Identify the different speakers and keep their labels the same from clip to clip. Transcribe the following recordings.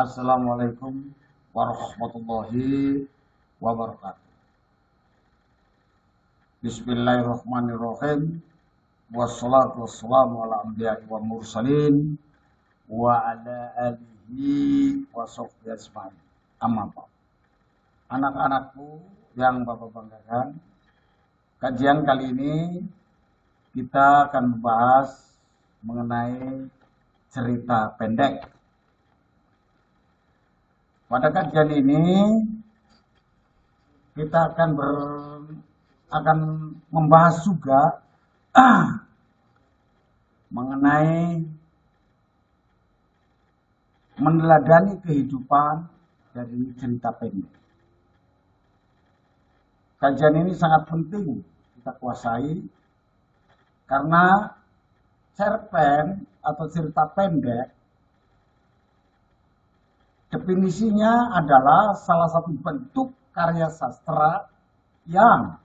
Speaker 1: Assalamualaikum warahmatullahi wabarakatuh. Bismillahirrahmanirrahim. Wassalatu wassalamu ala anbiya'i wa mursalin wa ala alihi wa sahbihi ajma'in. Amma ba'd. Anak-anakku yang Bapak banggakan, kajian kali ini kita akan membahas mengenai cerita pendek. Pada kajian ini kita akan membahas juga mengenai meneladani kehidupan dari cerita pendek. Kajian ini sangat penting kita kuasai karena cerpen atau cerita pendek definisinya adalah salah satu bentuk karya sastra yang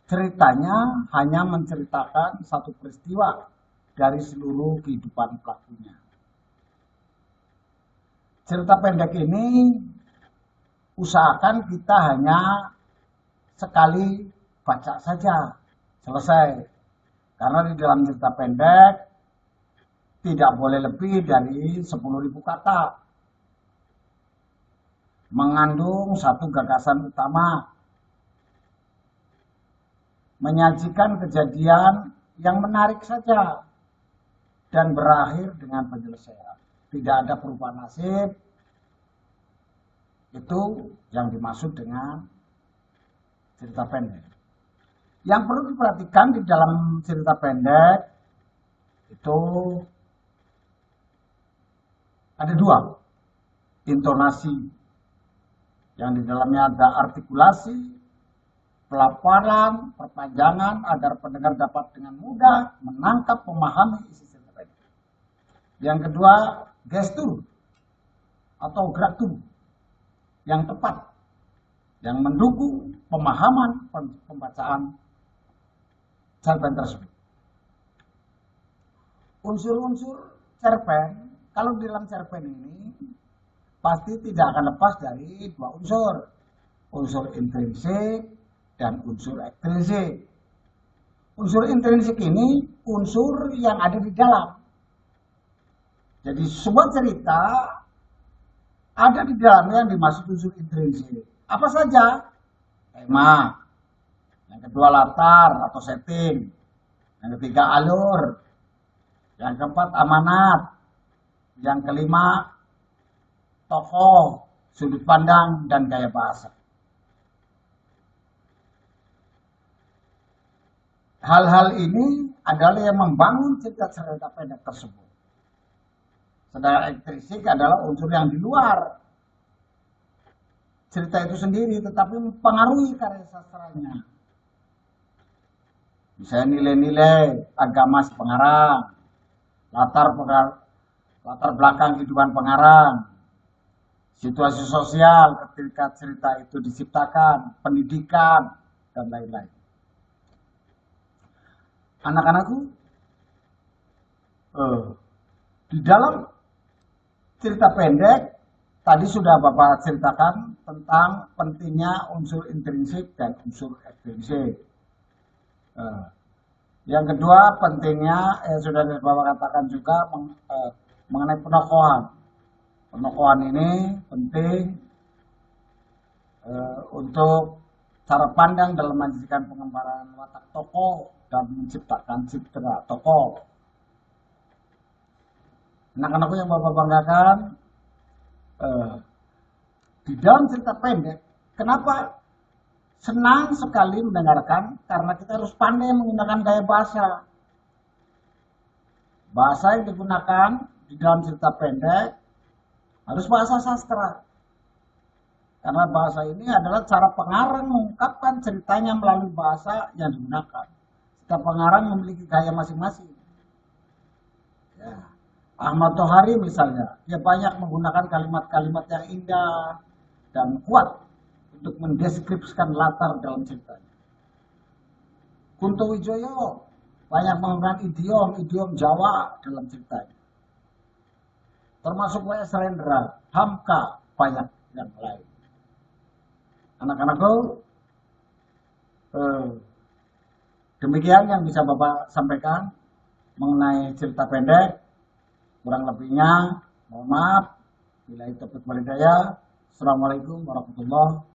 Speaker 1: ceritanya hanya menceritakan satu peristiwa dari seluruh kehidupan pelakunya. Cerita pendek ini usahakan kita hanya sekali baca saja, selesai. Karena di dalam cerita pendek tidak boleh lebih dari 10.000 kata. Mengandung satu gagasan utama, menyajikan kejadian yang menarik saja dan berakhir dengan penyelesaian. Tidak ada perubahan nasib. Itu yang dimaksud dengan cerita pendek. Yang perlu diperhatikan di dalam cerita pendek itu ada dua, intonasi yang di dalamnya ada artikulasi, pelafalan, perpanjangan agar pendengar dapat dengan mudah menangkap, memahami isi cerita pendek. Yang kedua, gestur atau gerak tubuh yang tepat, yang mendukung pemahaman pembacaan cerpen tersebut. Unsur-unsur cerpen, kalau di dalam cerpen ini pasti tidak akan lepas dari dua unsur. Unsur intrinsik dan unsur ekstrinsik. Unsur intrinsik ini unsur yang ada di dalam. Jadi sebuah cerita ada di dalamnya yang dimaksud unsur intrinsik. Apa saja? Tema. Yang kedua latar atau setting. Yang ketiga alur. Yang keempat amanat. Yang kelima tokoh, sudut pandang, dan gaya bahasa. Hal-hal ini adalah yang membangun cerita-cerita pendek tersebut. Sedangkan ekstrinsik adalah unsur yang di luar cerita itu sendiri, tetapi mempengaruhi karya sastranya. Misalnya nilai-nilai agama si pengarang, latar belakang kehidupan pengarang, situasi sosial ketika cerita itu diciptakan, pendidikan, dan lain-lain. Anak-anakku, di dalam cerita pendek, tadi sudah Bapak ceritakan tentang pentingnya unsur intrinsik dan unsur ekstrinsik. Yang kedua, pentingnya, sudah Bapak katakan juga mengenai penokohan. Penokohan ini penting untuk cara pandang dalam menyajikan pengembaraan watak tokoh dan menciptakan citra tokoh. Anak-anakku yang Bapak banggakan, di dalam cerita pendek, kenapa senang sekali mendengarkan? Karena kita harus pandai menggunakan gaya bahasa. Bahasa yang digunakan di dalam cerita pendek harus bahasa sastra. Karena bahasa ini adalah cara pengarang mengungkapkan ceritanya melalui bahasa yang digunakan. Setiap pengarang memiliki gaya masing-masing. Ya. Ahmad Tohari misalnya, dia banyak menggunakan kalimat-kalimat yang indah dan kuat untuk mendeskripsikan latar dalam ceritanya. Kunto Wijoyo banyak menggunakan idiom Jawa dalam ceritanya. termasuk W.S. Rendra, Hamka, banyak yang lain. Anak-anakku, demikian yang bisa Bapak sampaikan mengenai cerita pendek. Kurang lebihnya, mohon maaf. Bila itu walhidayah. Assalamualaikum warahmatullahi